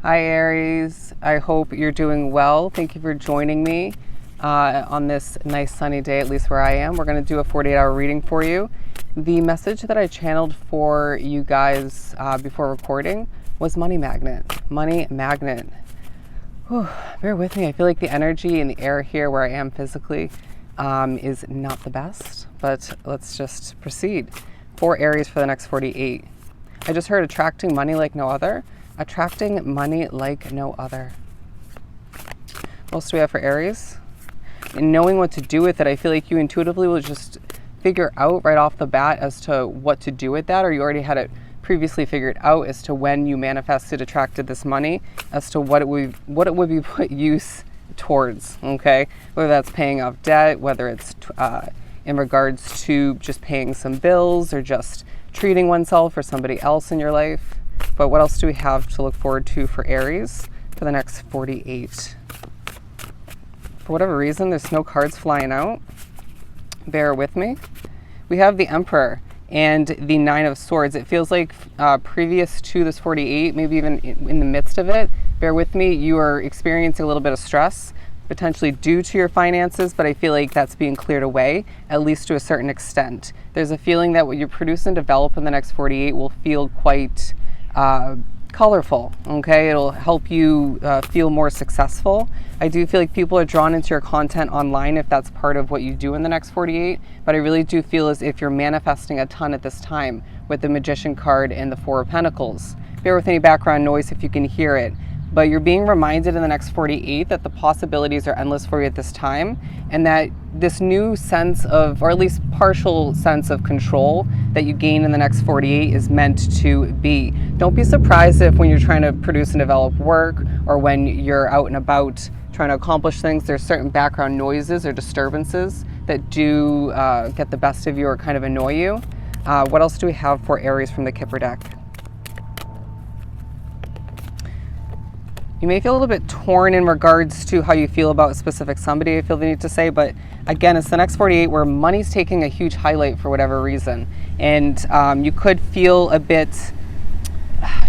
Hi Aries, I hope you're doing well. Thank you for joining me on this nice sunny day, at least where I am. We're going to do a 48-hour reading for you. The message that I channeled for you guys before recording was money magnet. Money magnet. Whew, bear with me. I feel like the energy in the air here where I am physically is not the best, but let's just proceed. For Aries for the next 48. I just heard attracting money like no other. Attracting money like no other. What else do we have for Aries? And knowing what to do with it, I feel like you intuitively will just figure out right off the bat as to what to do with that, or you already had it previously figured out as to when you manifested, attracted this money, as to what it would be put use towards, okay? Whether that's paying off debt, whether it's in regards to just paying some bills or just treating oneself or somebody else in your life. But what else do we have to look forward to for Aries for the next 48? For whatever reason, there's no cards flying out. Bear with me. We have the Emperor and the Nine of Swords. It feels like previous to this 48, maybe even in the midst of it, bear with me, you are experiencing a little bit of stress, potentially due to your finances, but I feel like that's being cleared away, at least to a certain extent. There's a feeling that what you produce and develop in the next 48 will feel quite colorful, okay? It'll help you feel more successful. I do feel like people are drawn into your content online if that's part of what you do in the next 48, but I really do feel as if you're manifesting a ton at this time with the Magician card and the Four of Pentacles. Bear with any background noise if you can hear it, but you're being reminded in the next 48 that the possibilities are endless for you at this time, and that this new sense of, or at least partial sense of control that you gain in the next 48 is meant to be. Don't be surprised if when you're trying to produce and develop work, or when you're out and about trying to accomplish things, there's certain background noises or disturbances that do get the best of you or kind of annoy you. What else do we have for Aries from the Kipper deck? You may feel a little bit torn in regards to how you feel about a specific somebody, I feel the need to say, but again, it's the next 48 where money's taking a huge highlight for whatever reason. And you could feel a bit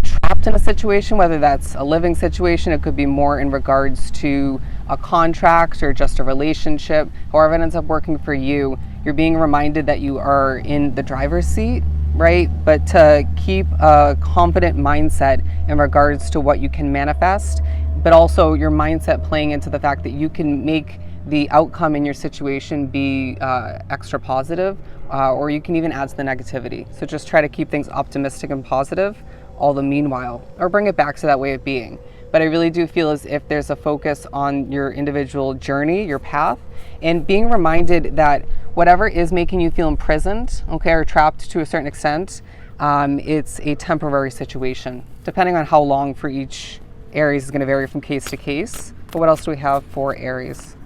trapped in a situation, whether that's a living situation, it could be more in regards to a contract or just a relationship. However it ends up working for you, you're being reminded that you are in the driver's seat, right? But to keep a confident mindset in regards to what you can manifest, but also your mindset playing into the fact that you can make the outcome in your situation be extra positive, or you can even add to the negativity. So just try to keep things optimistic and positive all the meanwhile, or bring it back to that way of being. But I really do feel as if there's a focus on your individual journey, your path, and being reminded that whatever is making you feel imprisoned, okay, or trapped to a certain extent, it's a temporary situation. Depending on how long for each Aries is going to vary from case to case. But what else do we have for Aries?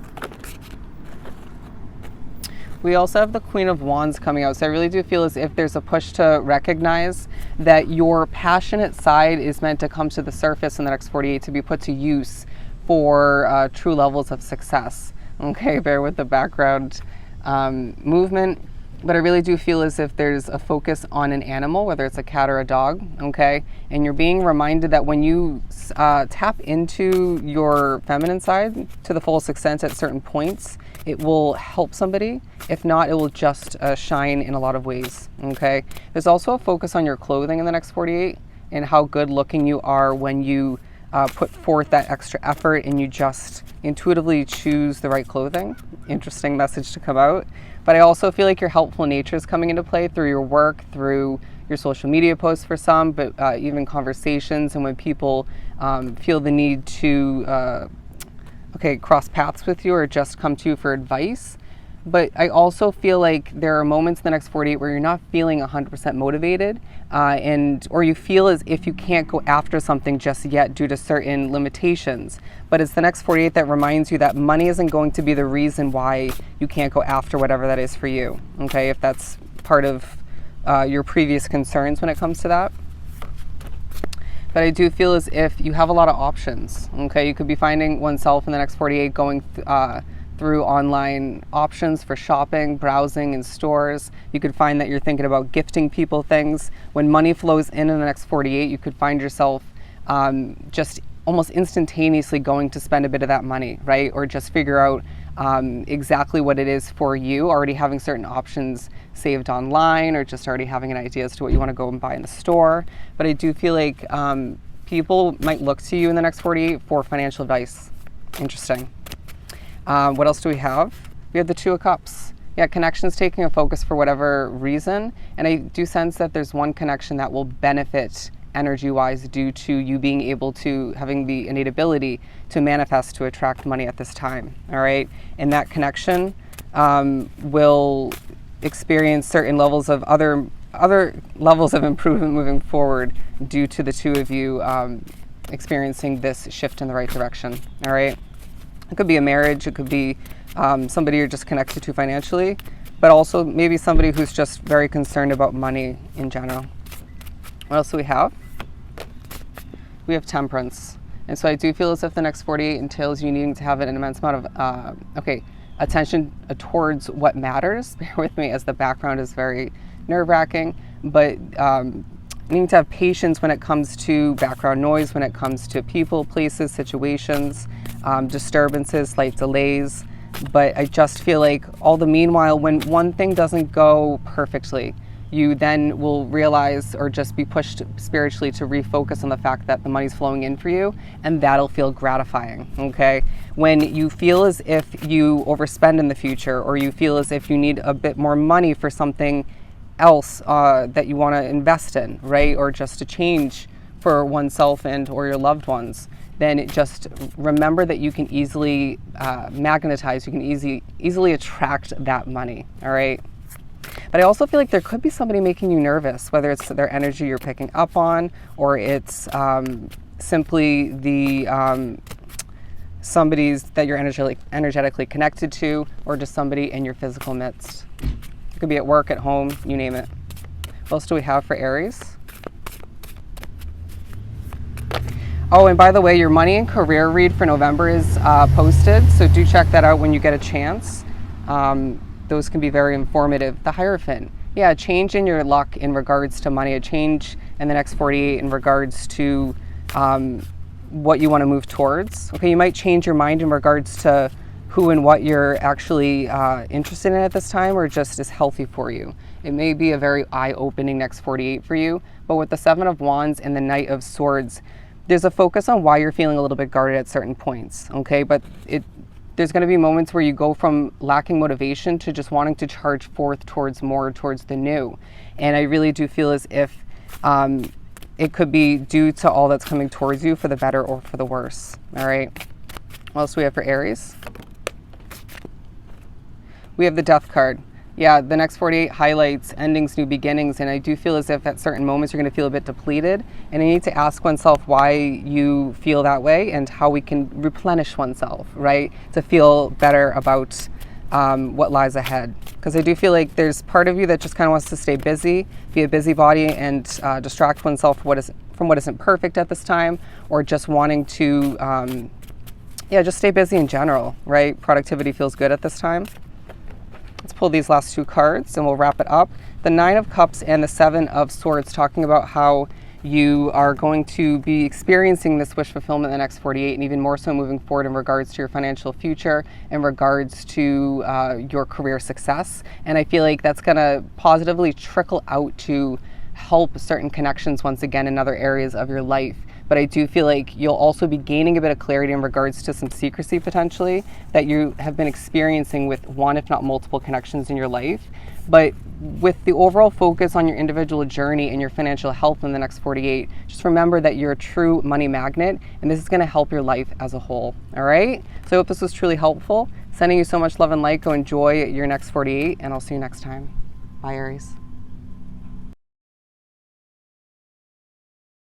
We also have the Queen of Wands coming out. So I really do feel as if there's a push to recognize that your passionate side is meant to come to the surface in the next 48 to be put to use for true levels of success. Okay, bear with the background movement. But I really do feel as if there's a focus on an animal, whether it's a cat or a dog, okay? And you're being reminded that when you tap into your feminine side to the fullest extent at certain points, it will help somebody. If not, it will just shine in a lot of ways, okay? There's also a focus on your clothing in the next 48 and how good looking you are when you put forth that extra effort and you just intuitively choose the right clothing. Interesting message to come out. But I also feel like your helpful nature is coming into play through your work, through your social media posts for some, but even conversations, and when people feel the need to cross paths with you or just come to you for advice. But I also feel like there are moments in the next 48 where you're not feeling 100% motivated, or you feel as if you can't go after something just yet due to certain limitations. But it's the next 48 that reminds you that money isn't going to be the reason why you can't go after whatever that is for you, okay? If that's part of your previous concerns when it comes to that. But I do feel as if you have a lot of options, okay? You could be finding oneself in the next 48 going through online options for shopping, browsing in stores. You could find that you're thinking about gifting people things. When money flows in the next 48, you could find yourself just almost instantaneously going to spend a bit of that money, right? Or just figure out exactly what it is for you, already having certain options saved online, or just already having an idea as to what you want to go and buy in the store. But I do feel like people might look to you in the next 48 for financial advice. Interesting. What else do we have? We have the Two of Cups. Yeah, connections taking a focus for whatever reason. And I do sense that there's one connection that will benefit energy-wise due to you being able to, having the innate ability to manifest, to attract money at this time, all right? And that connection will experience certain levels of other levels of improvement moving forward due to the two of you experiencing this shift in the right direction, all right? It could be a marriage, it could be somebody you're just connected to financially, but also maybe somebody who's just very concerned about money in general. What else do we have? We have Temperance. And so I do feel as if the next 48 entails you needing to have an immense amount of, attention towards what matters. Bear with me as the background is very nerve-wracking, but needing to have patience when it comes to background noise, when it comes to people, places, situations, disturbances, slight delays. But I just feel like all the meanwhile, when one thing doesn't go perfectly, you then will realize or just be pushed spiritually to refocus on the fact that the money's flowing in for you, and that'll feel gratifying, okay? When you feel as if you overspend in the future, or you feel as if you need a bit more money for something else that you want to invest in, right? Or just to change for oneself and or your loved ones, then just remember that you can easily magnetize, you can easily attract that money, all right? But I also feel like there could be somebody making you nervous, whether it's their energy you're picking up on, or it's simply the somebody's that you're energetically connected to, or just somebody in your physical midst. It could be at work, at home, you name it. What else do we have for Aries? Oh, and by the way, your money and career read for November is posted, so do check that out when you get a chance. Those can be very informative. The Hierophant. Yeah, a change in your luck in regards to money, a change in the next 48 in regards to what you want to move towards. Okay, you might change your mind in regards to who and what you're actually interested in at this time, or just is healthy for you. It may be a very eye-opening next 48 for you, but with the Seven of Wands and the Knight of Swords, there's a focus on why you're feeling a little bit guarded at certain points, okay? But there's going to be moments where you go from lacking motivation to just wanting to charge forth towards more, towards the new. And I really do feel as if it could be due to all that's coming towards you for the better or for the worse, all right? What else do we have for Aries? We have the Death card. Yeah, the next 48 highlights endings, new beginnings, and I do feel as if at certain moments you're going to feel a bit depleted, and you need to ask oneself why you feel that way and how we can replenish oneself, right, to feel better about what lies ahead. Because I do feel like there's part of you that just kind of wants to stay busy, be a busybody, and distract oneself from what isn't perfect at this time, or just wanting to, just stay busy in general, right? Productivity feels good at this time. Let's pull these last two cards and we'll wrap it up. The Nine of Cups and the Seven of Swords, talking about how you are going to be experiencing this wish fulfillment in the next 48, and even more so moving forward in regards to your financial future, in regards to your career success. And I feel like that's going to positively trickle out to help certain connections once again in other areas of your life. But I do feel like you'll also be gaining a bit of clarity in regards to some secrecy potentially that you have been experiencing with one, if not multiple connections in your life. But with the overall focus on your individual journey and your financial health in the next 48, just remember that you're a true money magnet, and this is going to help your life as a whole. All right? So I hope this was truly helpful. Sending you so much love and light. Go enjoy your next 48, and I'll see you next time. Bye, Aries.